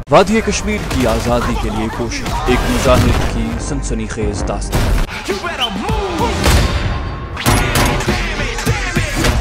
वादी कश्मीर की आज़ादी के लिए कोशिश, एक मुजाहिद की सनसनीखेज दास्तान।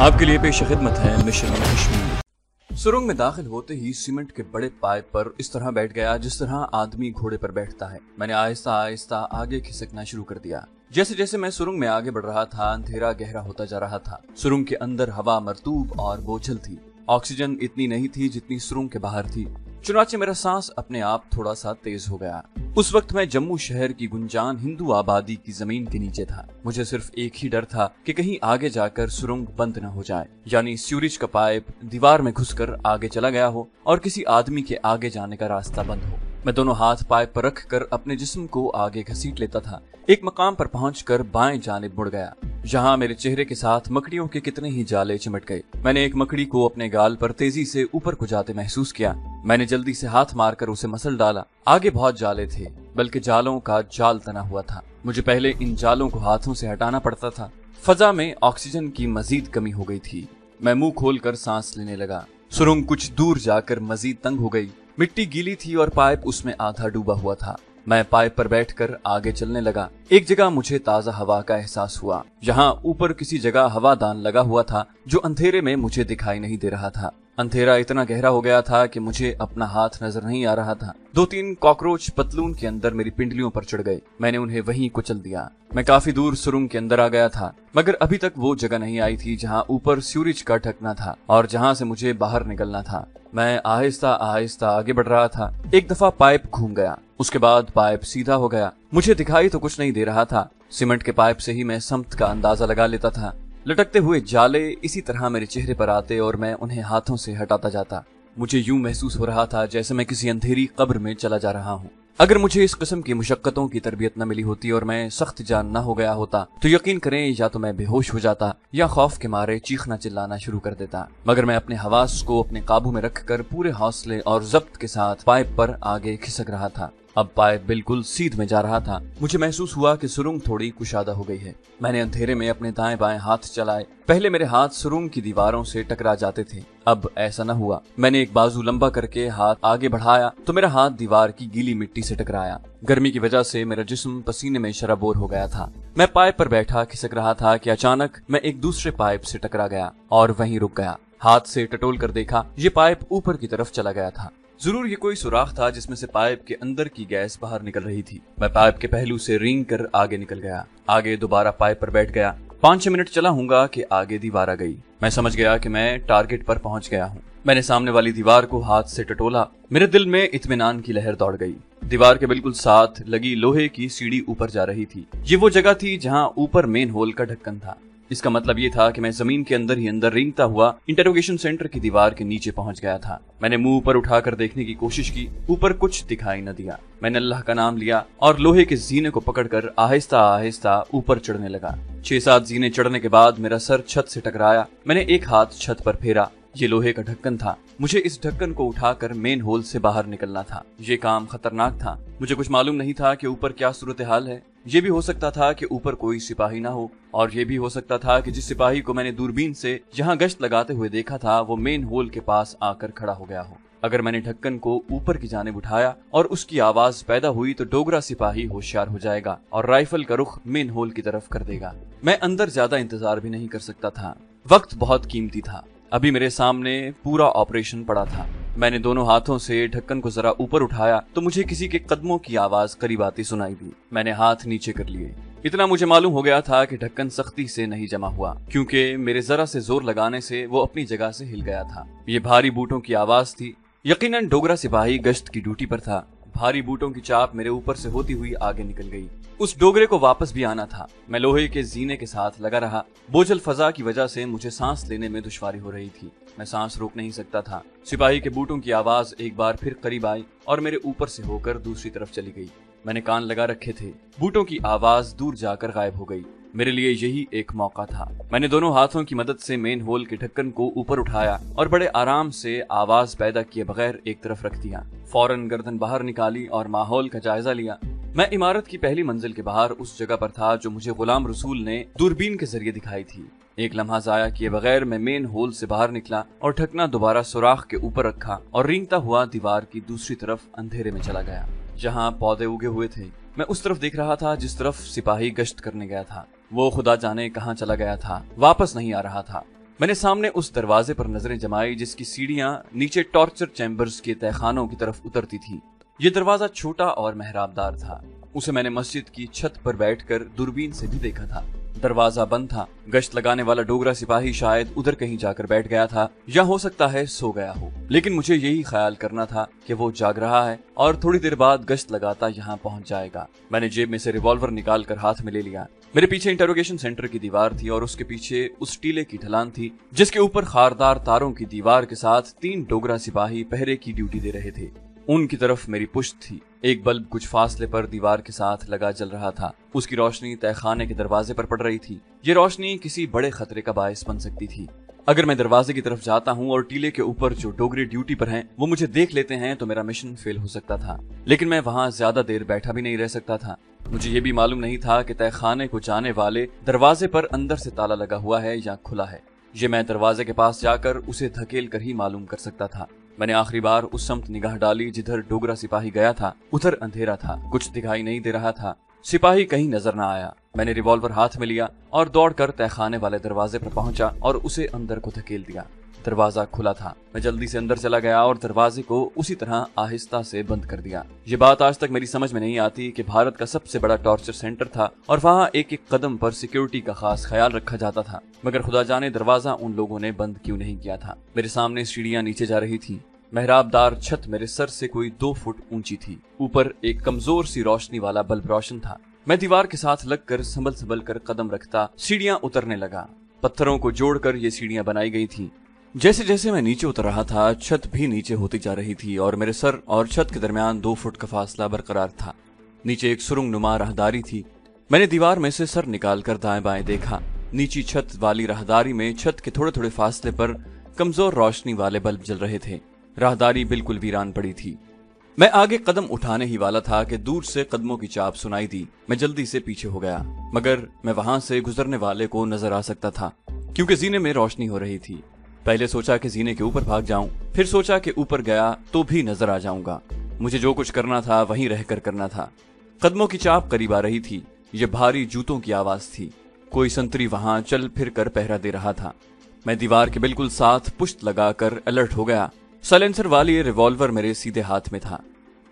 आपके लिए पेश खिदमत है मिशन कश्मीर। सुरंग में दाखिल होते ही सीमेंट के बड़े पाइप पर इस तरह बैठ गया जिस तरह आदमी घोड़े पर बैठता है। मैंने आहिस्ता आहिस्ता आगे खिसकना शुरू कर दिया। जैसे जैसे मैं सुरंग में आगे बढ़ रहा था, अंधेरा गहरा होता जा रहा था। सुरंग के अंदर हवा मरतूब और बोझल थी। ऑक्सीजन इतनी नहीं थी जितनी सुरंग के बाहर थी। चुनाचे मेरा सांस अपने आप थोड़ा सा तेज हो गया। उस वक्त मैं जम्मू शहर की गुंजान हिंदू आबादी की जमीन के नीचे था। मुझे सिर्फ एक ही डर था कि कहीं आगे जाकर सुरंग बंद न हो जाए, यानी सीवरेज का पाइप दीवार में घुसकर आगे चला गया हो और किसी आदमी के आगे जाने का रास्ता बंद हो। मैं दोनों हाथ पाइप पर रखकर अपने जिस्म को आगे घसीट लेता था। एक मकाम पर पहुंचकर बाएं जानिब मुड़ गया, जहां मेरे चेहरे के साथ मकड़ियों के कितने ही जाले चिमट गए। मैंने एक मकड़ी को अपने गाल पर तेजी से ऊपर को जाते महसूस किया। मैंने जल्दी से हाथ मारकर उसे मसल डाला। आगे बहुत जाले थे, बल्कि जालों का जाल तना हुआ था। मुझे पहले इन जालों को हाथों से हटाना पड़ता था। फजा में ऑक्सीजन की मजीद कमी हो गई थी। मैं मुंह खोलकर सांस लेने लगा। सुरंग कुछ दूर जाकर मजीद तंग हो गई। मिट्टी गीली थी और पाइप उसमें आधा डूबा हुआ था। मैं पाइप पर बैठकर आगे चलने लगा। एक जगह मुझे ताजा हवा का एहसास हुआ। यहाँ ऊपर किसी जगह हवादान लगा हुआ था जो अंधेरे में मुझे दिखाई नहीं दे रहा था। अंधेरा इतना गहरा हो गया था कि मुझे अपना हाथ नजर नहीं आ रहा था। 2-3 कॉकरोच पतलून के अंदर मेरी पिंडलियों पर चढ़ गए। मैंने उन्हें वहीं कुचल दिया। मैं काफी दूर सुरंग के अंदर आ गया था, मगर अभी तक वो जगह नहीं आई थी जहां ऊपर सीवरेज का ढकना था और जहां से मुझे बाहर निकलना था। मैं आहिस्ता आहिस्ता आगे बढ़ रहा था। एक दफा पाइप घूम गया, उसके बाद पाइप सीधा हो गया। मुझे दिखाई तो कुछ नहीं दे रहा था। सीमेंट के पाइप से ही मैं समत का अंदाजा लगा लेता था। लटकते हुए जाले इसी तरह मेरे चेहरे पर आते और मैं उन्हें हाथों से हटाता जाता। मुझे यूं महसूस हो रहा था जैसे मैं किसी अंधेरी कब्र में चला जा रहा हूँ। अगर मुझे इस किस्म की मुशक्कतों की तरबियत न मिली होती और मैं सख्त जान न हो गया होता तो यकीन करें या तो मैं बेहोश हो जाता या खौफ के मारे चीखना चिल्लाना शुरू कर देता। मगर मैं अपने हवास को अपने काबू में रखकर पूरे हौसले और जब्त के साथ पाइप पर आगे खिसक रहा था। अब पाइप बिल्कुल सीध में जा रहा था। मुझे महसूस हुआ कि सुरंग थोड़ी कुशादा हो गई है। मैंने अंधेरे में अपने दाएं बाएं हाथ चलाए। पहले मेरे हाथ सुरंग की दीवारों से टकरा जाते थे, अब ऐसा न हुआ। मैंने एक बाजू लंबा करके हाथ आगे बढ़ाया तो मेरा हाथ दीवार की गीली मिट्टी से टकराया। गर्मी की वजह से मेरा जिस्म पसीने में शराबोर हो गया था। मैं पाइप पर बैठा खिसक रहा था कि अचानक मैं एक दूसरे पाइप से टकरा गया और वहीं रुक गया। हाथ से टटोल कर देखा, ये पाइप ऊपर की तरफ चला गया था। जरूर ये कोई सुराख था जिसमें से पाइप के अंदर की गैस बाहर निकल रही थी। मैं पाइप के पहलू से रेंग कर आगे निकल गया। आगे दोबारा पाइप पर बैठ गया। 5-6 मिनट चला हूंगा कि आगे दीवार आ गई। मैं समझ गया कि मैं टारगेट पर पहुंच गया हूँ। मैंने सामने वाली दीवार को हाथ से टटोला। मेरे दिल में इत्मीनान की लहर दौड़ गई। दीवार के बिल्कुल साथ लगी लोहे की सीढ़ी ऊपर जा रही थी। ये वो जगह थी जहाँ ऊपर मेन होल का ढक्कन था। इसका मतलब ये था कि मैं जमीन के अंदर ही अंदर रेंगता हुआ इंटरोगेशन सेंटर की दीवार के नीचे पहुंच गया था। मैंने मुंह ऊपर उठाकर देखने की कोशिश की। ऊपर कुछ दिखाई न दिया। मैंने अल्लाह का नाम लिया और लोहे के जीने को पकड़कर आहिस्ता आहिस्ता ऊपर चढ़ने लगा। 6-7 जीने चढ़ने के बाद मेरा सर छत से टकराया। मैंने एक हाथ छत पर फेरा। ये लोहे का ढक्कन था। मुझे इस ढक्कन को उठाकर मेन होल से बाहर निकलना था। ये काम खतरनाक था। मुझे कुछ मालूम नहीं था कि ऊपर क्या सूरत हाल है। ये भी हो सकता था कि ऊपर कोई सिपाही ना हो, और ये भी हो सकता था कि जिस सिपाही को मैंने दूरबीन से यहाँ गश्त लगाते हुए देखा था वो मेन होल के पास आकर खड़ा हो गया हो। अगर मैंने ढक्कन को ऊपर की जानिब उठाया और उसकी आवाज पैदा हुई तो डोगरा सिपाही होशियार हो जाएगा और राइफल का रुख मेन होल की तरफ कर देगा। मैं अंदर ज्यादा इंतजार भी नहीं कर सकता था। वक्त बहुत कीमती था। अभी मेरे सामने पूरा ऑपरेशन पड़ा था। मैंने दोनों हाथों से ढक्कन को जरा ऊपर उठाया तो मुझे किसी के कदमों की आवाज करीब आती सुनाई दी। मैंने हाथ नीचे कर लिए। इतना मुझे मालूम हो गया था कि ढक्कन सख्ती से नहीं जमा हुआ, क्योंकि मेरे जरा से जोर लगाने से वो अपनी जगह से हिल गया था। ये भारी बूटों की आवाज थी। यकीनन डोगरा सिपाही गश्त की ड्यूटी पर था। भारी बूटों की चाप मेरे ऊपर से होती हुई आगे निकल गई। उस डोगरे को वापस भी आना था। मैं लोहे के जीने के साथ लगा रहा। बोझल फजा की वजह से मुझे सांस लेने में दुश्वारी हो रही थी। मैं सांस रोक नहीं सकता था। सिपाही के बूटों की आवाज एक बार फिर करीब आई और मेरे ऊपर से होकर दूसरी तरफ चली गई। मैंने कान लगा रखे थे। बूटों की आवाज दूर जाकर गायब हो गई। मेरे लिए यही एक मौका था। मैंने दोनों हाथों की मदद से मेन होल के ढक्कन को ऊपर उठाया और बड़े आराम से आवाज पैदा किए बगैर एक तरफ रख दिया। फौरन गर्दन बाहर निकाली और माहौल का जायजा लिया। मैं इमारत की पहली मंजिल के बाहर उस जगह पर था जो मुझे गुलाम रसूल ने दूरबीन के जरिए दिखाई थी। एक लम्हा जाया किए बगैर मैं मेन होल से बाहर निकला और ढकना दोबारा सुराख के ऊपर रखा और रेंगता हुआ दीवार की दूसरी तरफ अंधेरे में चला गया। जहाँ पौधे उगे हुए थे मैं उस तरफ देख रहा था जिस तरफ सिपाही गश्त करने गया था। वो खुदा जाने कहाँ चला गया था, वापस नहीं आ रहा था। मैंने सामने उस दरवाजे पर नजरें जमाई जिसकी सीढ़ियां नीचे टॉर्चर चैम्बर्स के तहखानों की तरफ उतरती थी। ये दरवाजा छोटा और मेहराबदार था। उसे मैंने मस्जिद की छत पर बैठकर दूरबीन से भी देखा था। दरवाजा बंद था। गश्त लगाने वाला डोगरा सिपाही शायद उधर कहीं जाकर बैठ गया था या हो सकता है सो गया हो, लेकिन मुझे यही ख्याल करना था कि वो जाग रहा है और थोड़ी देर बाद गश्त लगाता यहाँ पहुंच जाएगा। मैंने जेब में से रिवॉल्वर निकाल कर हाथ में ले लिया। मेरे पीछे इंटरोगेशन सेंटर की दीवार थी और उसके पीछे उस टीले की ढलान थी जिसके ऊपर खारदार तारों की दीवार के साथ 3 डोगरा सिपाही पहरे की ड्यूटी दे रहे थे। उनकी तरफ मेरी पुश्त थी। एक बल्ब कुछ फासले पर दीवार के साथ लगा जल रहा था। उसकी रोशनी तहखाने के दरवाजे पर पड़ रही थी। ये रोशनी किसी बड़े खतरे का बायस बन सकती थी। अगर मैं दरवाजे की तरफ जाता हूँ और टीले के ऊपर जो डोगरे ड्यूटी पर हैं वो मुझे देख लेते हैं तो मेरा मिशन फेल हो सकता था। लेकिन मैं वहाँ ज्यादा देर बैठा भी नहीं रह सकता था। मुझे ये भी मालूम नहीं था कि तहखाने को जाने वाले दरवाजे पर अंदर से ताला लगा हुआ है या खुला है। ये मैं दरवाजे के पास जाकर उसे धकेल कर ही मालूम कर सकता था। मैंने आखिरी बार उस समत निगाह डाली जिधर डोगरा सिपाही गया था। उधर अंधेरा था, कुछ दिखाई नहीं दे रहा था। सिपाही कहीं नजर न आया। मैंने रिवॉल्वर हाथ में लिया और दौड़कर तहखाने वाले दरवाजे पर पहुंचा और उसे अंदर को धकेल दिया। दरवाजा खुला था। मैं जल्दी से अंदर चला गया और दरवाजे को उसी तरह आहिस्ता से बंद कर दिया। ये बात आज तक मेरी समझ में नहीं आती कि भारत का सबसे बड़ा टॉर्चर सेंटर था और वहाँ एक एक कदम पर सिक्योरिटी का खास ख्याल रखा जाता था, मगर खुदा जाने दरवाजा उन लोगों ने बंद क्यों नहीं किया था। मेरे सामने सीढ़ियां नीचे जा रही थी। मेहराबदार छत मेरे सर से कोई 2 फुट ऊंची थी। ऊपर एक कमजोर सी रोशनी वाला बल्ब रोशन था। मैं दीवार के साथ लगकर संभल कर कदम रखता सीढ़ियां उतरने लगा। पत्थरों को जोड़कर ये सीढ़ियां बनाई गई थी। जैसे जैसे मैं नीचे उतर रहा था छत भी नीचे होती जा रही थी और मेरे सर और छत के दरमियान 2 फुट का फासला बरकरार था। नीचे एक सुरंग नुमा राहदारी थी। मैंने दीवार में से सर निकालकर दाएं बाएं देखा। नीची छत वाली राहदारी में छत के थोड़े थोड़े फासले पर कमजोर रोशनी वाले बल्ब जल रहे थे। राहदारी बिल्कुल वीरान पड़ी थी। मैं आगे कदम उठाने ही वाला था कि दूर से कदमों की चाप सुनाई दी। मैं जल्दी से पीछे हो गया, मगर मैं वहां से गुजरने वाले को नजर आ सकता था क्योंकि जीने में रोशनी हो रही थी। पहले सोचा कि जीने के ऊपर भाग जाऊं, फिर सोचा कि ऊपर गया तो भी नजर आ जाऊंगा। मुझे जो कुछ करना था वहीं रहकर करना था। कदमों की चाप करीब आ रही थी। ये भारी जूतों की आवाज थी। कोई संतरी वहां चल फिर कर पहरा दे रहा था। मैं दीवार के बिल्कुल साथ पुश्त लगाकर अलर्ट हो गया। साइलेंसर वाली रिवॉल्वर मेरे सीधे हाथ में था।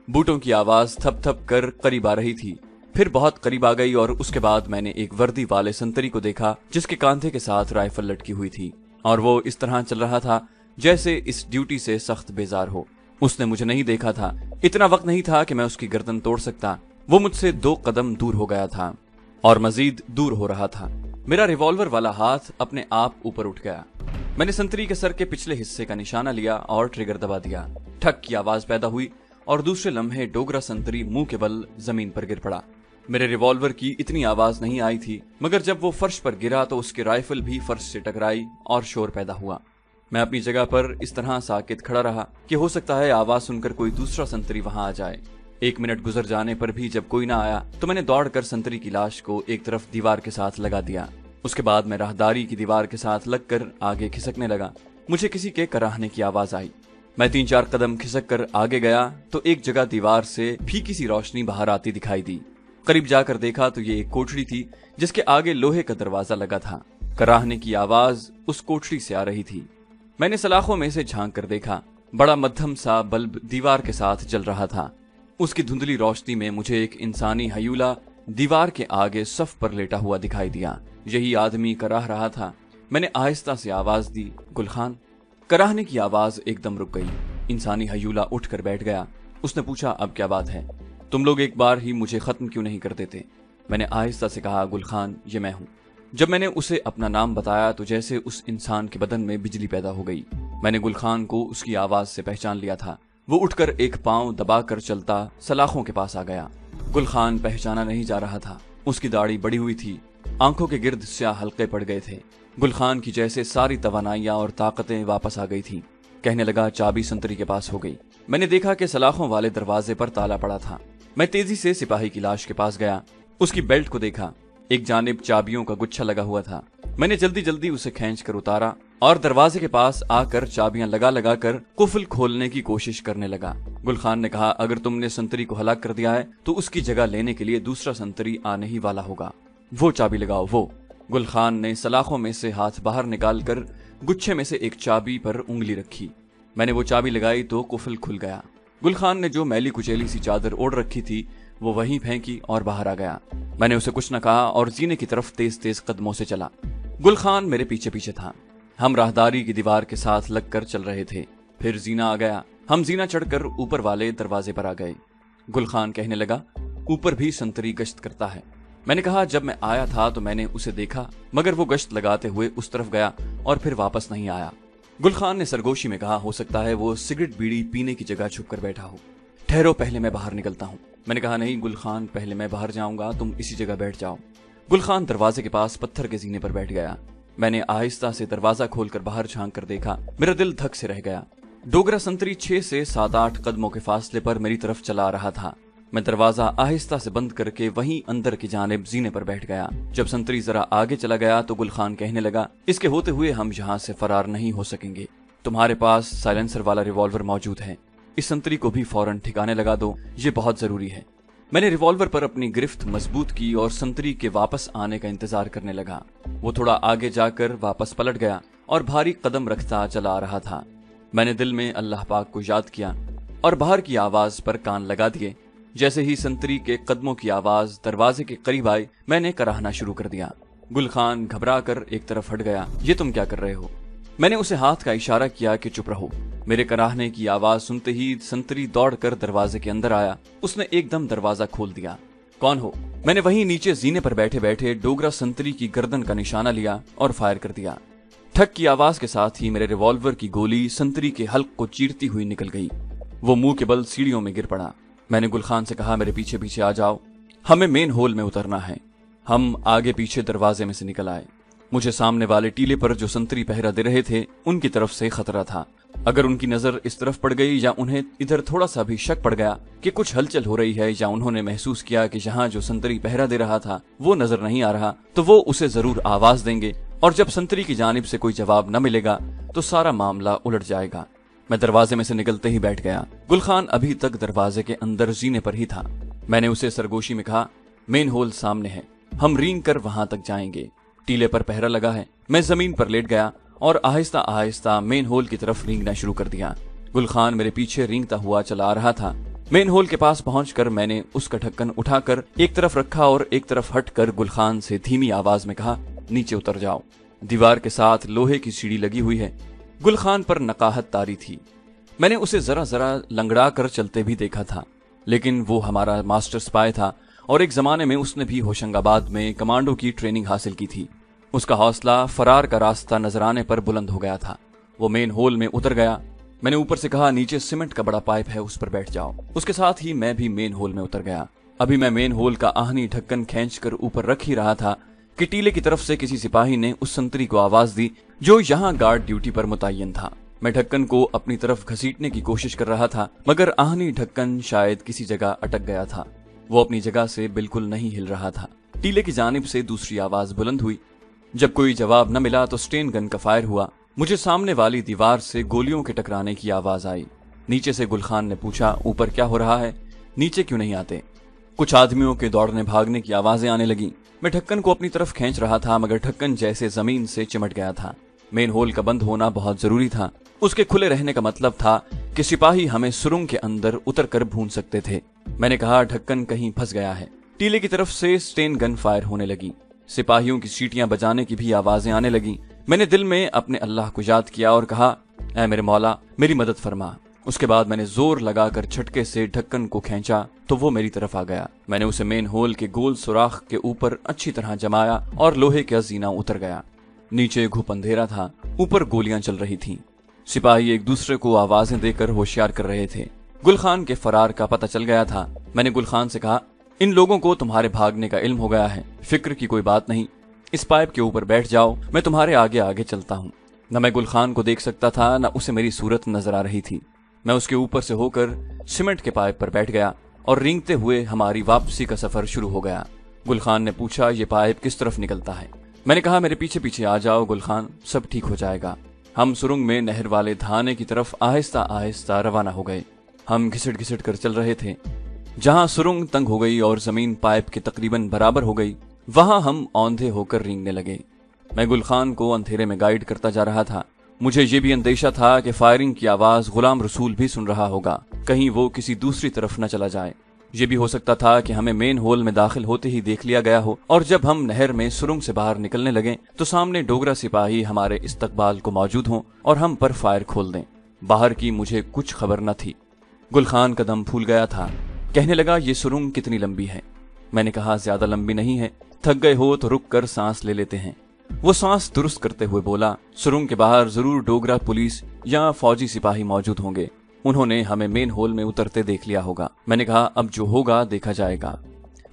बूटों की आवाज थप थप कर करीब आ रही थी, फिर बहुत करीब आ गई और उसके बाद मैंने एक वर्दी वाले संतरी को देखा जिसके कांधे के साथ राइफल लटकी हुई थी और वो इस तरह चल रहा था जैसे इस ड्यूटी से सख्त बेजार हो। उसने मुझे नहीं देखा था। इतना वक्त नहीं था कि मैं उसकी गर्दन तोड़ सकता। वो मुझसे 2 कदम दूर हो गया था और मजीद दूर हो रहा था। मेरा रिवॉल्वर वाला हाथ अपने आप ऊपर उठ गया। मैंने संतरी के सर के पिछले हिस्से का निशाना लिया और ट्रिगर दबा दिया। ठक की आवाज पैदा हुई और दूसरे लम्हे डोगरा संतरी मुंह के बल जमीन पर गिर पड़ा। मेरे रिवॉल्वर की इतनी आवाज नहीं आई थी, मगर जब वो फर्श पर गिरा तो उसकी राइफल भी फर्श से टकराई और शोर पैदा हुआ। मैं अपनी जगह पर इस तरह साकित खड़ा रहा कि हो सकता है आवाज सुनकर कोई दूसरा संतरी वहां आ जाए। 1 मिनट गुजर जाने पर भी जब कोई ना आया तो मैंने दौड़कर संतरी की लाश को एक तरफ दीवार के साथ लगा दिया। उसके बाद मैं राहदारी की दीवार के साथ लगकर आगे खिसकने लगा। मुझे किसी के कराहने की आवाज आई। मैं 3-4 कदम खिसक कर आगे गया तो एक जगह दीवार से फीकी सी रोशनी बाहर आती दिखाई दी। करीब जाकर देखा तो ये एक कोठरी थी जिसके आगे लोहे का दरवाजा लगा था। कराहने की आवाज उस कोठरी से आ रही थी। मैंने सलाखों में से झांक कर देखा। बड़ा मध्यम सा बल्ब दीवार के साथ जल रहा था। उसकी धुंधली रोशनी में मुझे एक इंसानी हयूला दीवार के आगे सफ पर लेटा हुआ दिखाई दिया। यही आदमी कराह रहा था। मैंने आहिस्ता से आवाज दी, गुलखान। कराहने की आवाज एकदम रुक गई। इंसानी हयूला उठकर बैठ गया। उसने पूछा, अब क्या बात है? तुम लोग एक बार ही मुझे खत्म क्यों नहीं कर देते? मैंने आहिस्ता से कहा, गुलखान, ये मैं हूँ। जब मैंने उसे अपना नाम बताया तो जैसे उस इंसान के बदन में बिजली पैदा हो गई। मैंने गुलखान को उसकी आवाज से पहचान लिया था। वो उठकर एक पांव दबाकर चलता सलाखों के पास आ गया। गुलखान पहचाना नहीं जा रहा था। उसकी दाढ़ी बड़ी हुई थी। आंखों के गिर्द स्याह हल्के पड़ गए थे। गुलखान की जैसे सारी तवानाइयां और ताकतें वापस आ गई थी। कहने लगा, चाबी संतरी के पास हो गई। मैंने देखा कि सलाखों वाले दरवाजे पर ताला पड़ा था। मैं तेजी से सिपाही की लाश के पास गया। उसकी बेल्ट को देखा। एक जानिब चाबियों का गुच्छा लगा हुआ था। मैंने जल्दी जल्दी उसे खींच कर उतारा और दरवाजे के पास आकर चाबियां लगा लगा कर कुफल खोलने की कोशिश करने लगा। गुल खान ने कहा, अगर तुमने संतरी को हलाक कर दिया है तो उसकी जगह लेने के लिए दूसरा संतरी आने ही वाला होगा। वो चाबी लगाओ। वो गुल खान ने सलाखों में से हाथ बाहर निकालकर गुच्छे में से एक चाबी पर उंगली रखी। मैंने वो चाबी लगाई तो कुफल खुल गया। गुल खान ने जो मैली कुचैली सी चादर ओढ़ रखी थी वो वहीं फेंकी और बाहर आ गया। मैंने उसे कुछ न कहा और जीने की तरफ तेज तेज कदमों से चला। गुल खान मेरे पीछे पीछे था। हम राहदारी की दीवार के साथ लगकर चल रहे थे। फिर जीना आ गया। हम जीना चढ़कर ऊपर वाले दरवाजे पर आ गए। गुल खान कहने लगा, ऊपर भी संतरी गश्त करता है। मैंने कहा, जब मैं आया था तो मैंने उसे देखा, मगर वो गश्त लगाते हुए उस तरफ गया और फिर वापस नहीं आया। गुल खान ने सरगोशी में कहा, हो सकता है वो सिगरेट बीड़ी पीने की जगह छुप कर बैठा हो। ठहरो, पहले मैं बाहर निकलता हूँ। मैंने कहा, नहीं गुल खान, पहले मैं बाहर जाऊंगा, तुम इसी जगह बैठ जाओ। गुल खान दरवाजे के पास पत्थर के जीने पर बैठ गया। मैंने आहिस्ता से दरवाजा खोलकर बाहर झांक कर देखा। मेरा दिल धक से रह गया। डोगरा संतरी 6 से 7-8 कदमों के फासले पर मेरी तरफ चला रहा था। मैं दरवाजा आहिस्ता से बंद करके वहीं अंदर की जानिब जीने पर बैठ गया। जब संतरी जरा आगे चला गया तो गुल खान कहने लगा, इसके होते हुए हम यहाँ से फरार नहीं हो सकेंगे। तुम्हारे पास साइलेंसर वाला रिवॉल्वर मौजूद है। इस संतरी को भी फौरन ठिकाने लगा दो, ये बहुत जरूरी है। मैंने रिवॉल्वर पर अपनी गिरफ्त मजबूत की और संतरी के वापस आने का इंतजार करने लगा। वो थोड़ा आगे जाकर वापस पलट गया और भारी कदम रखता चला आ रहा था। मैंने दिल में अल्लाह पाक को याद किया और बाहर की आवाज पर कान लगा दिए। जैसे ही संतरी के कदमों की आवाज दरवाजे के करीब आई, मैंने कराहना शुरू कर दिया। गुल खान घबरा कर एक तरफ हट गया। ये तुम क्या कर रहे हो? मैंने उसे हाथ का इशारा किया कि चुप रहो। मेरे कराहने की आवाज सुनते ही संतरी दौड़कर दरवाजे के अंदर आया। उसने एकदम दरवाजा खोल दिया। कौन हो? मैंने वहीं नीचे जीने पर बैठे बैठे डोगरा संतरी की गर्दन का निशाना लिया और फायर कर दिया। ठक की आवाज के साथ ही मेरे रिवॉल्वर की गोली संतरी के हल्क को चीरती हुई निकल गई। वो मुंह के बल सीढ़ियों में गिर पड़ा। मैंने गुल खान से कहा, मेरे पीछे पीछे आ जाओ, हमें मेन होल में उतरना है। हम आगे पीछे दरवाजे में से निकल आए। मुझे सामने वाले टीले पर जो संतरी पहरा दे रहे थे उनकी तरफ से खतरा था। अगर उनकी नजर इस तरफ पड़ गई या उन्हें इधर थोड़ा सा भी शक पड़ गया कि कुछ हलचल हो रही है, या उन्होंने महसूस किया कि जहाँ जो संतरी पहरा दे रहा था वो नजर नहीं आ रहा, तो वो उसे जरूर आवाज देंगे और जब संतरी की जानिब से कोई जवाब न मिलेगा तो सारा मामला उलट जाएगा। मैं दरवाजे में से निकलते ही बैठ गया। गुल खान अभी तक दरवाजे के अंदर जीने पर ही था। मैंने उसे सरगोशी में कहा, मेन होल सामने है, हम रेंग कर वहां तक जाएंगे। टीले पर पहरा लगा है। मैं जमीन पर लेट गया और आहिस्ता आहिस्ता मेन होल की तरफ रेंगना शुरू कर दिया। गुल खान मेरे पीछे रेंगता हुआ चला आ रहा था। मेन होल के पास पहुंचकर मैंने उसका ढक्कन उठाकर एक तरफ रखा और एक तरफ हटकर गुल खान से धीमी आवाज में कहा, नीचे उतर जाओ। दीवार के साथ लोहे की सीढ़ी लगी हुई है। गुल खान पर नकाहत तारी थी। मैंने उसे जरा जरा लंगड़ा कर चलते भी देखा था, लेकिन वो हमारा मास्टर स्पाई था और एक जमाने में उसने भी होशंगाबाद में कमांडो की ट्रेनिंग हासिल की थी। उसका हौसला फरार का रास्ता नजर आने पर बुलंद हो गया था। वो मेन होल में उतर गया। मैंने ऊपर से कहा, नीचे सीमेंट का बड़ा पाइप है, उस पर बैठ जाओ। उसके साथ ही मैं भी मेन होल में उतर गया। अभी मैं मेन होल का आहनी ढक्कन खींचकर ऊपर रख ही रहा था कि टीले की तरफ से किसी सिपाही ने उस संतरी को आवाज दी जो यहाँ गार्ड ड्यूटी पर मुतय्यन था। मैं ढक्कन को अपनी तरफ घसीटने की कोशिश कर रहा था, मगर आहनी ढक्कन शायद किसी जगह अटक गया था। वो अपनी जगह से बिल्कुल नहीं हिल रहा था। टीले की जानिब से दूसरी आवाज बुलंद हुई। जब कोई जवाब न मिला तो स्टेन गन का फायर हुआ। मुझे सामने वाली दीवार से गोलियों के टकराने की आवाज आई। नीचे से गुल खान ने पूछा, ऊपर क्या हो रहा है? नीचे क्यों नहीं आते? कुछ आदमियों के दौड़ने भागने की आवाजें आने लगी। मैं ढक्कन को अपनी तरफ खींच रहा था, मगर ढक्कन जैसे जमीन से चिमट गया था। मेन होल का बंद होना बहुत जरूरी था। उसके खुले रहने का मतलब था कि सिपाही हमें सुरंग के अंदर उतर कर भून सकते थे। मैंने कहा, ढक्कन कहीं फंस गया है। टीले की तरफ से स्टेन गन फायर होने लगी। सिपाहियों की सीटियां बजाने की भी आवाजें आने लगी। मैंने दिल में अपने अल्लाह को याद किया और कहा, ऐ मेरे मौला, मेरी मदद फरमा। उसके बाद मैंने जोर लगाकर झटके से ढक्कन को खींचा तो वो मेरी तरफ आ गया। मैंने उसे मेन होल के गोल सुराख के ऊपर अच्छी तरह जमाया और लोहे का जीना उतर गया। नीचे घुप अंधेरा था, ऊपर गोलियां चल रही थीं। सिपाही एक दूसरे को आवाजें देकर होशियार कर रहे थे। गुल खान के फरार का पता चल गया था। मैंने गुल खान से कहा, इन लोगों को तुम्हारे भागने का इल्म हो गया है, फिक्र की कोई बात नहीं। इस पाइप के ऊपर बैठ जाओ, मैं तुम्हारे आगे आगे चलता हूँ। न मैं गुल खान को देख सकता था, न उसे मेरी सूरत नजर आ रही थी। मैं उसके ऊपर से होकर सीमेंट के पाइप पर बैठ गया और रेंगते हुए हमारी वापसी का सफर शुरू हो गया। गुल खान ने पूछा, ये पाइप किस तरफ निकलता है? मैंने कहा, मेरे पीछे पीछे आ जाओ गुल खान, सब ठीक हो जाएगा। हम सुरंग में नहर वाले धाने की तरफ आहिस्ता आहिस्ता रवाना हो गए। हम घिसट घिसट कर चल रहे थे। जहां सुरंग तंग हो गई और जमीन पाइप के तकरीबन बराबर हो गई, वहां हम औंधे होकर रेंगने लगे। मैं गुल खान को अंधेरे में गाइड करता जा रहा था। मुझे ये भी अंदेशा था कि फायरिंग की आवाज गुलाम रसूल भी सुन रहा होगा, कहीं वो किसी दूसरी तरफ न चला जाए। ये भी हो सकता था कि हमें मेन होल में दाखिल होते ही देख लिया गया हो, और जब हम नहर में सुरंग से बाहर निकलने लगे तो सामने डोगरा सिपाही हमारे इस्तकबाल को मौजूद हों और हम पर फायर खोल दें। बाहर की मुझे कुछ खबर न थी। गुल खान का दम फूल गया था। कहने लगा, ये सुरंग कितनी लंबी है? मैंने कहा, ज्यादा लंबी नहीं है, थक गए हो तो रुक कर सांस ले लेते हैं। वो सांस दुरुस्त करते हुए बोला, सुरंग के बाहर जरूर डोगरा पुलिस या फौजी सिपाही मौजूद होंगे, उन्होंने हमें मेन होल में उतरते देख लिया होगा। मैंने कहा, अब जो होगा देखा जाएगा,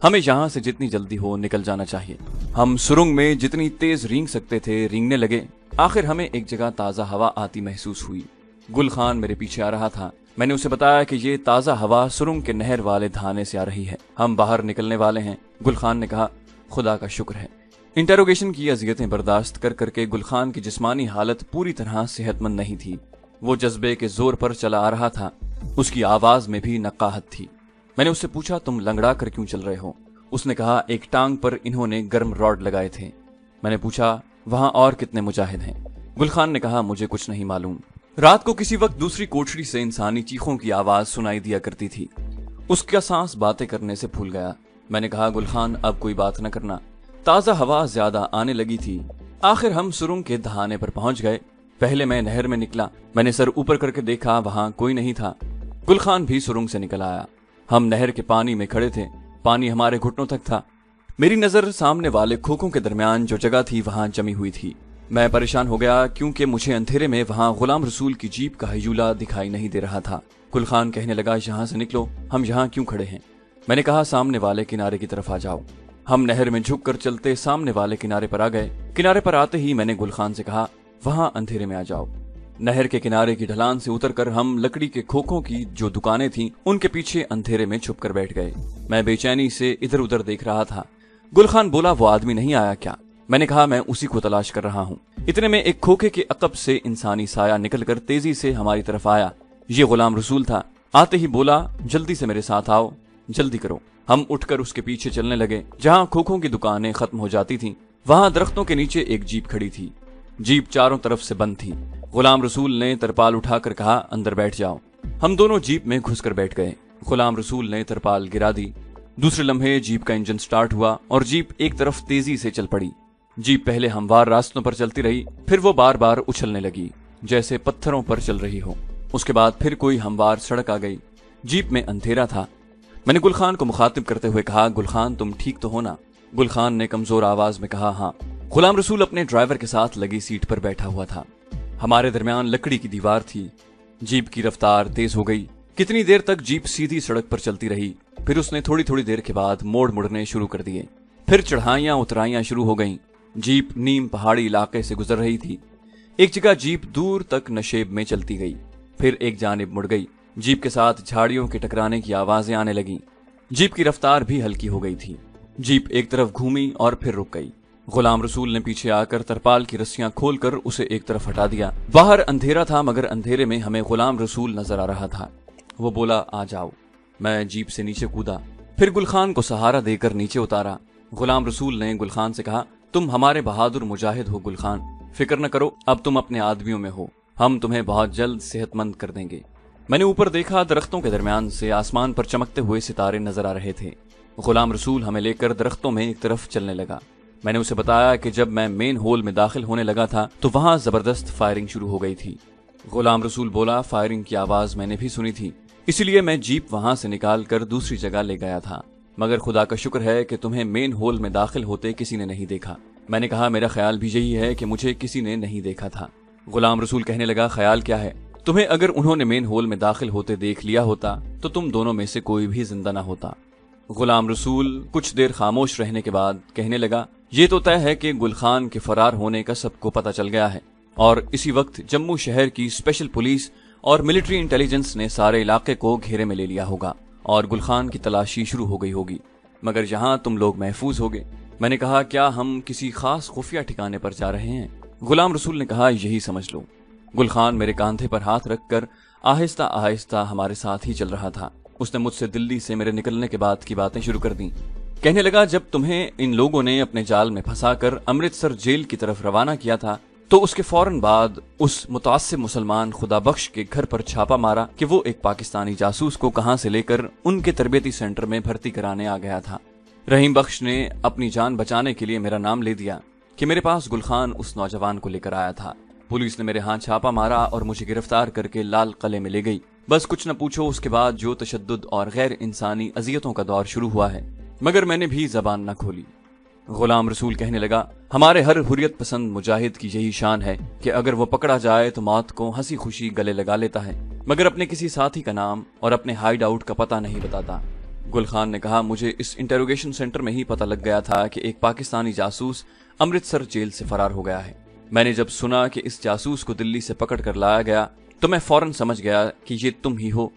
हमें यहाँ से जितनी जल्दी हो निकल जाना चाहिए। हम सुरंग में जितनी तेज रेंग सकते थे रेंगने लगे। आखिर हमें एक जगह ताजा हवा आती महसूस हुई। गुल खान मेरे पीछे आ रहा था। मैंने उसे बताया कि ये ताजा हवा सुरंग के नहर वाले धाने से आ रही है, हम बाहर निकलने वाले हैं। गुल खान ने कहा, खुदा का शुक्र है। इंटेरोगेशन की अजियतें बर्दाश्त कर करके गुल खान की जिस्मानी हालत पूरी तरह सेहतमंद नहीं थी। वो जज्बे के जोर पर चला आ रहा था। उसकी आवाज में भी नकाहत थी। मैंने उससे पूछा, तुम लंगड़ा कर क्यों चल रहे हो? उसने कहा, एक टांग पर इन्होंने गर्म रॉड लगाए थे। मैंने पूछा, वहां और कितने मुजाहिद हैं? गुल खान ने कहा, मुझे कुछ नहीं मालूम। रात को किसी वक्त दूसरी कोठरी से इंसानी चीखों की आवाज सुनाई दिया करती थी। उसका सांस बातें करने से फूल गया। मैंने कहा, गुल खान अब कोई बात न करना। ताजा हवा ज्यादा आने लगी थी। आखिर हम सुरंग के धाने पर पहुंच गए। पहले मैं नहर में निकला। मैंने सर ऊपर करके देखा, वहां कोई नहीं था। गुल खान भी सुरंग से निकल आया। हम नहर के पानी में खड़े थे। पानी हमारे घुटनों तक था। मेरी नजर सामने वाले खोखों के दरमियान जो जगह थी वहां जमी हुई थी। मैं परेशान हो गया क्योंकि मुझे अंधेरे में वहां गुलाम रसूल की जीप का हयूला दिखाई नहीं दे रहा था। गुल खान कहने लगा, यहाँ से निकलो, हम यहाँ क्यों खड़े हैं? मैंने कहा, सामने वाले किनारे की तरफ आ जाओ। हम नहर में झुक कर चलते सामने वाले किनारे पर आ गए। किनारे पर आते ही मैंने गुल खान से कहा, वहां अंधेरे में आ जाओ। नहर के किनारे की ढलान से उतरकर हम लकड़ी के खोखों की जो दुकानें थीं उनके पीछे अंधेरे में छुप कर बैठ गए। मैं बेचैनी से इधर उधर देख रहा था। गुल खान बोला, वो आदमी नहीं आया क्या? मैंने कहा, मैं उसी को तलाश कर रहा हूँ। इतने में एक खोखे के अकब से इंसानी साया निकलकर तेजी से हमारी तरफ आया। ये गुलाम रसूल था। आते ही बोला, जल्दी से मेरे साथ आओ, जल्दी करो। हम उठकर उसके पीछे चलने लगे। जहाँ खोखों की दुकानें खत्म हो जाती थीं, वहां दरख्तों के नीचे एक जीप खड़ी थी। जीप चारों तरफ से बंद थी। गुलाम रसूल ने तरपाल उठाकर कहा, अंदर बैठ जाओ। हम दोनों जीप में घुसकर बैठ गए। गुलाम रसूल ने तरपाल गिरा दी। दूसरे लम्हे जीप का इंजन स्टार्ट हुआ और जीप एक तरफ तेजी से चल पड़ी। जीप पहले हमवार रास्तों पर चलती रही, फिर वो बार बार उछलने लगी जैसे पत्थरों पर चल रही हो। उसके बाद फिर कोई हमवार सड़क आ गई। जीप में अंधेरा था। मैंने गुल खान को मुखातिब करते हुए कहा, गुल खान तुम ठीक तो हो ना? गुल खान ने कमजोर आवाज में कहा, हाँ। गुलाम रसूल अपने ड्राइवर के साथ लगी सीट पर बैठा हुआ था। हमारे दरमियान लकड़ी की दीवार थी। जीप की रफ्तार तेज हो गई। कितनी देर तक जीप सीधी सड़क पर चलती रही, फिर उसने थोड़ी थोड़ी देर के बाद मोड़ मुड़ने शुरू कर दिए। फिर चढ़ाइयां उतराइयां शुरू हो गईं। जीप नीम पहाड़ी इलाके से गुजर रही थी। एक जगह जीप दूर तक नशेब में चलती गई, फिर एक जानिब मुड़ गई। जीप के साथ झाड़ियों के टकराने की आवाजें आने लगीं। जीप की रफ्तार भी हल्की हो गई थी। जीप एक तरफ घूमी और फिर रुक गई। गुलाम रसूल ने पीछे आकर तरपाल की रस्सियां खोलकर उसे एक तरफ हटा दिया। बाहर अंधेरा था, मगर अंधेरे में हमें गुलाम रसूल नजर आ रहा था। वो बोला, आ जाओ। मैं जीप से नीचे कूदा, फिर गुल खान को सहारा देकर नीचे उतारा। गुलाम रसूल ने गुल खान से कहा, तुम हमारे बहादुर मुजाहिद हो गुल खान, फिक्र न करो, अब तुम अपने आदमियों में हो, हम तुम्हें बहुत जल्द सेहतमंद कर देंगे। मैंने ऊपर देखा, दरख्तों के दरमियान से आसमान पर चमकते हुए सितारे नजर आ रहे थे। गुलाम रसूल हमें लेकर दरख्तों में एक तरफ चलने लगा। मैंने उसे बताया कि जब मैं मेन होल में दाखिल होने लगा था तो वहां जबरदस्त फायरिंग शुरू हो गई थी। गुलाम रसूल बोला, फायरिंग की आवाज मैंने भी सुनी थी, इसलिए मैं जीप वहां से निकाल कर दूसरी जगह ले गया था, मगर खुदा का शुक्र है कि तुम्हें मेन होल में दाखिल होते किसी ने नहीं देखा। मैंने कहा, मेरा ख्याल भी यही है कि मुझे किसी ने नहीं देखा था। गुलाम रसूल कहने लगा, ख्याल क्या है? तुम्हें अगर उन्होंने मेन होल में दाखिल होते देख लिया होता तो तुम दोनों में से कोई भी जिंदा ना होता। गुलाम रसूल कुछ देर खामोश रहने के बाद कहने लगा, ये तो तय है कि गुल खान के फरार होने का सबको पता चल गया है और इसी वक्त जम्मू शहर की स्पेशल पुलिस और मिलिट्री इंटेलिजेंस ने सारे इलाके को घेरे में ले लिया होगा और गुल खान की तलाशी शुरू हो गई होगी। मगर यहाँ तुम लोग महफूज होगे। मैंने कहा, क्या हम किसी खास खुफिया ठिकाने पर जा रहे हैं? गुलाम रसूल ने कहा, यही समझ लो। गुल खान मेरे कांधे पर हाथ रखकर आहिस्ता आहिस्ता हमारे साथ ही चल रहा था। उसने मुझसे दिल्ली से मेरे निकलने के बाद की बातें शुरू कर दी। कहने लगा, जब तुम्हें इन लोगों ने अपने जाल में फंसाकर अमृतसर जेल की तरफ रवाना किया था तो उसके फौरन बाद उस मुतासिब मुसलमान खुदा बख्श के घर पर छापा मारा कि वो एक पाकिस्तानी जासूस को कहां से लेकर उनके तरबियती सेंटर में भर्ती कराने आ गया था। रहीम बख्श ने अपनी जान बचाने के लिए मेरा नाम ले दिया कि मेरे पास गुल खान उस नौजवान को लेकर आया था। पुलिस ने मेरे हाथ छापा मारा और मुझे गिरफ्तार करके लाल किले में ले गई। बस कुछ न पूछो, उसके बाद जो तशद्दुद और गैर इंसानी अजियतों का दौर शुरू हुआ है, मगर मैंने भी जबान न खोली। गुलाम रसूल कहने लगा, हमारे हर हुर्रियत पसंद मुजाहिद की यही शान है कि अगर वो पकड़ा जाए तो मौत को हंसी खुशी गले लगा लेता है, मगर अपने किसी साथी का नाम और अपने हाइड आउट का पता नहीं बताता। गुल खान ने कहा, मुझे इस इंटेरोगेशन सेंटर में ही पता लग गया था कि एक पाकिस्तानी जासूस अमृतसर जेल से फरार हो गया है। मैंने जब सुना कि इस जासूस को दिल्ली से पकड़ कर लाया गया तो मैं फौरन समझ गया कि ये तुम ही हो।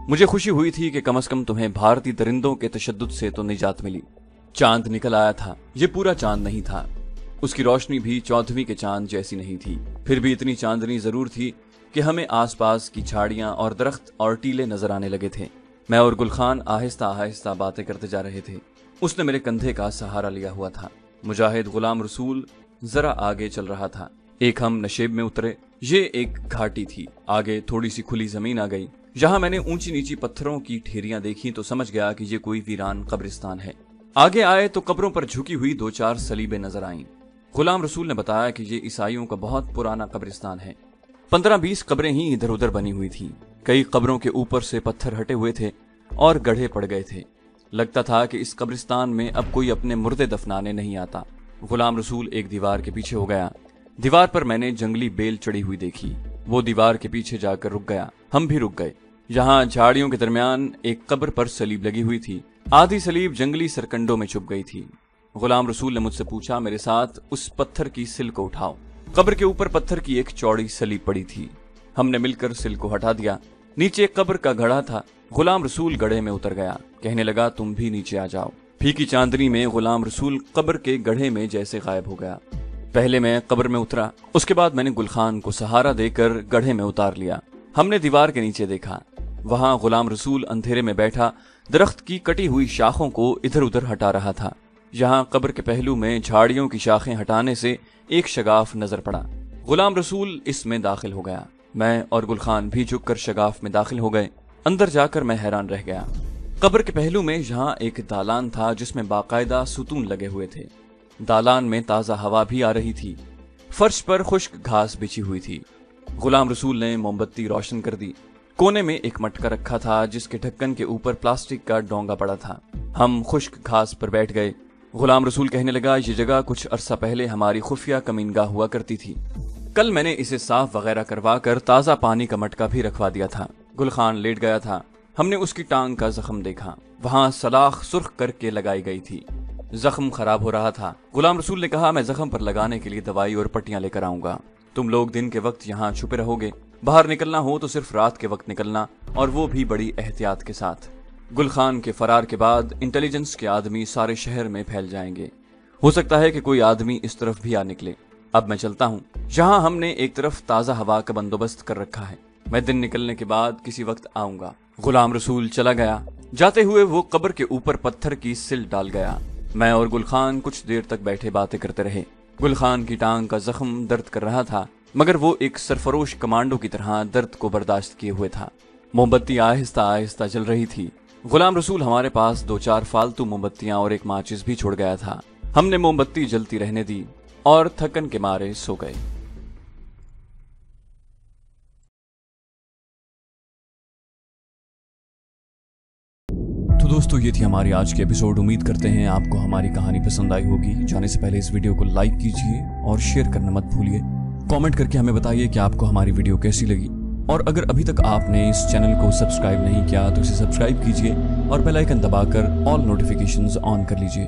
मुझे खुशी हुई थी कि कम से कम तुम्हें भारतीय दरिंदों के तशद्दुद से तो निजात मिली। चांद निकल आया था। ये पूरा चांद नहीं था, उसकी रोशनी भी 14वीं के चांद जैसी नहीं थी, फिर भी इतनी चांदनी जरूर थी कि हमें आसपास की झाड़ियां और दरख्त और टीले नजर आने लगे थे। मैं और गुल खान आहिस्ता आहिस्ता बातें करते जा रहे थे। उसने मेरे कंधे का सहारा लिया हुआ था। मुजाहिद गुलाम रसूल जरा आगे चल रहा था। एक हम नशेब में उतरे। ये एक घाटी थी। आगे थोड़ी सी खुली जमीन आ गई। जहां मैंने ऊंची नीची पत्थरों की ढेरियां देखी तो समझ गया कि ये कोई वीरान कब्रिस्तान है। आगे आए तो कब्रों पर झुकी हुई 2-4 सलीबें नजर आईं। गुलाम रसूल ने बताया कि ये ईसाइयों का बहुत पुराना कब्रिस्तान है। 15-20 कब्रें ही इधर उधर बनी हुई थी। कई कब्रों के ऊपर से पत्थर हटे हुए थे और गड्ढे पड़ गए थे। लगता था कि इस कब्रिस्तान में अब कोई अपने मुर्दे दफनाने नहीं आता। गुलाम रसूल एक दीवार के पीछे हो गया। दीवार पर मैंने जंगली बेल चढ़ी हुई देखी। वो दीवार के पीछे जाकर रुक गया। हम भी रुक गए। यहाँ झाड़ियों के दरमियान एक कब्र पर सलीब लगी हुई थी। आधी सलीब जंगली सरकंडों में छुप गई थी। गुलाम रसूल ने मुझसे पूछा, मेरे साथ उस पत्थर की सिल को उठाओ। कब्र के ऊपर पत्थर की एक चौड़ी सलीब पड़ी थी। हमने मिलकर सिल को हटा दिया। नीचे एक कब्र का घड़ा था। गुलाम रसूल गड्ढे में उतर गया। कहने लगा, तुम भी नीचे आ जाओ। फीकी चांदनी में गुलाम रसूल कब्र के गड्ढे में जैसे गायब हो गया। पहले मैं कब्र में उतरा, उसके बाद मैंने गुल खान को सहारा देकर गड्ढे में उतार लिया। हमने दीवार के नीचे देखा। वहां गुलाम रसूल अंधेरे में बैठा दरख्त की कटी हुई शाखों को इधर उधर हटा रहा था। यहाँ कब्र के पहलू में झाड़ियों की शाखें हटाने से एक शगाफ नजर पड़ा। गुलाम रसूल इसमें दाखिल हो गया। मैं और गुल खान भी झुककर शगाफ में दाखिल हो गए। अंदर जाकर मैं हैरान रह गया। कब्र के पहलू में यहाँ एक दालान था जिसमें बाकायदा सुतून लगे हुए थे। दालान में ताजा हवा भी आ रही थी। फर्श पर खुश्क घास बिछी हुई थी। गुलाम रसूल ने मोमबत्ती रोशन कर दी। कोने में एक मटका रखा था जिसके ढक्कन के ऊपर प्लास्टिक का डोंगा पड़ा था। हम खुश्क घास पर बैठ गए। गुलाम रसूल कहने लगा, ये जगह कुछ अरसा पहले हमारी खुफिया कमीनगाह हुआ करती थी। कल मैंने इसे साफ वगैरह करवा कर ताजा पानी का मटका भी रखवा दिया था। गुल खान लेट गया था। हमने उसकी टांग का जख्म देखा। वहां सलाख सुर्ख करके लगाई गई थी। जख्म खराब हो रहा था। गुलाम रसूल ने कहा, मैं जख्म पर लगाने के लिए दवाई और पट्टियां लेकर आऊंगा। तुम लोग दिन के वक्त यहाँ छुपे रहोगे। बाहर निकलना हो तो सिर्फ रात के वक्त निकलना, और वो भी बड़ी एहतियात के साथ। गुल खान के फरार के बाद इंटेलिजेंस के आदमी सारे शहर में फैल जाएंगे। हो सकता है कि कोई आदमी इस तरफ भी आ निकले। अब मैं चलता हूँ। जहाँ हमने एक तरफ ताजा हवा का बंदोबस्त कर रखा है। मैं दिन निकलने के बाद किसी वक्त आऊंगा। गुलाम रसूल चला गया। जाते हुए वो कब्र के ऊपर पत्थर की सिल डाल गया। मैं और गुल खान कुछ देर तक बैठे बातें करते रहे। गुल खान की टांग का जख्म दर्द कर रहा था, मगर वो एक सरफरोश कमांडो की तरह दर्द को बर्दाश्त किए हुए था। मोमबत्ती आहिस्ता आहिस्ता जल रही थी। गुलाम रसूल हमारे पास 2-4 फालतू मोमबत्तियां और एक माचिस भी छोड़ गया था। हमने मोमबत्ती जलती रहने दी और थकन के मारे सो गए। तो दोस्तों, ये थी हमारी आज की एपिसोड। उम्मीद करते हैं आपको हमारी कहानी पसंद आई होगी। जाने से पहले इस वीडियो को लाइक कीजिए और शेयर करना मत भूलिए। कमेंट करके हमें बताइए कि आपको हमारी वीडियो कैसी लगी। और अगर अभी तक आपने इस चैनल को सब्सक्राइब नहीं किया तो इसे सब्सक्राइब कीजिए और बेल आइकन दबाकर ऑल नोटिफिकेशंस ऑन कर लीजिए।